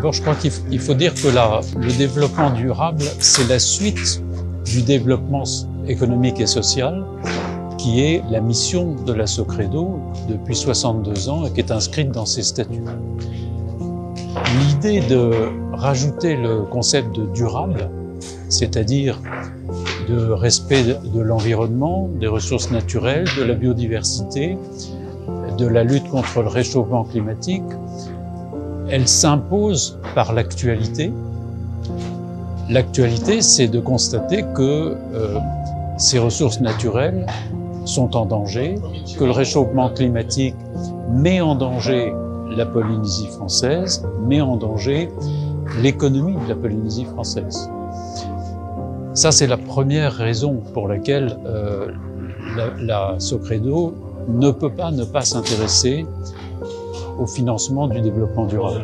D'abord, je crois qu'il faut dire que le développement durable, c'est la suite du développement économique et social, qui est la mission de la Socredo depuis 62 ans et qui est inscrite dans ses statuts. L'idée de rajouter le concept de durable, c'est-à-dire de respect de l'environnement, des ressources naturelles, de la biodiversité, de la lutte contre le réchauffement climatique, elle s'impose par l'actualité. L'actualité, c'est de constater que ces ressources naturelles sont en danger, que le réchauffement climatique met en danger la Polynésie française, met en danger l'économie de la Polynésie française. Ça, c'est la première raison pour laquelle la Socredo ne peut pas ne pas s'intéresser au financement du développement durable.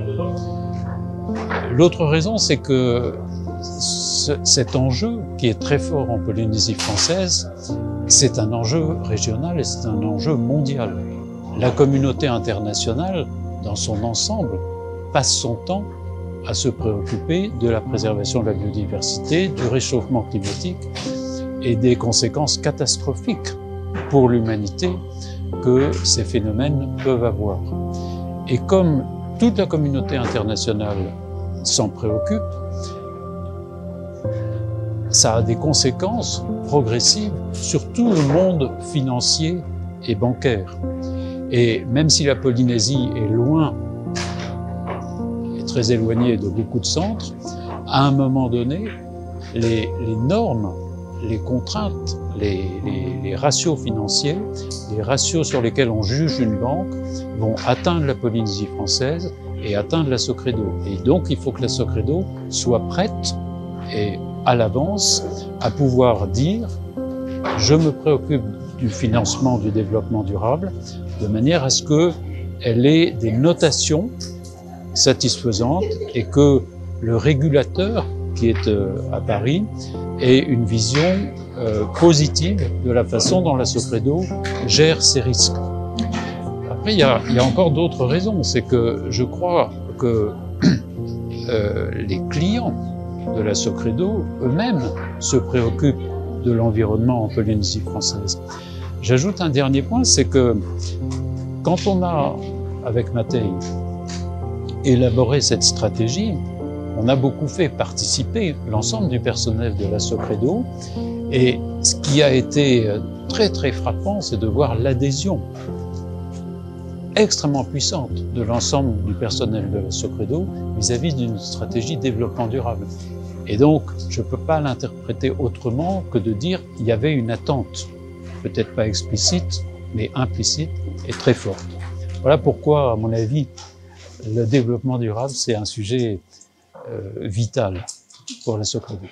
L'autre raison, c'est que cet enjeu, qui est très fort en Polynésie française, c'est un enjeu régional et c'est un enjeu mondial. La communauté internationale, dans son ensemble, passe son temps à se préoccuper de la préservation de la biodiversité, du réchauffement climatique et des conséquences catastrophiques pour l'humanité que ces phénomènes peuvent avoir. Et comme toute la communauté internationale s'en préoccupe, ça a des conséquences progressives sur tout le monde financier et bancaire. Et même si la Polynésie est loin, est très éloignée de beaucoup de centres, à un moment donné, les normes, les contraintes, les ratios financiers, les ratios sur lesquels on juge une banque vont atteindre la Polynésie française et atteindre la Socredo. Et donc, il faut que la Socredo soit prête et à l'avance à pouvoir dire « je me préoccupe du financement du développement durable » de manière à ce qu'elle ait des notations satisfaisantes et que le régulateur qui est à Paris ait une vision positive de la façon dont la Socredo gère ses risques. Après, il y a encore d'autres raisons. C'est que je crois que les clients de la Socredo eux-mêmes se préoccupent de l'environnement en Polynésie française. J'ajoute un dernier point, c'est que quand on a, avec Matei, élaboré cette stratégie, on a beaucoup fait participer l'ensemble du personnel de la Socredo, et ce qui a été très très frappant, c'est de voir l'adhésion extrêmement puissante de l'ensemble du personnel de la Socredo vis-à-vis d'une stratégie de développement durable. Et donc, je ne peux pas l'interpréter autrement que de dire qu'il y avait une attente, peut-être pas explicite, mais implicite et très forte. Voilà pourquoi, à mon avis, le développement durable, c'est un sujet vital pour la Socredo.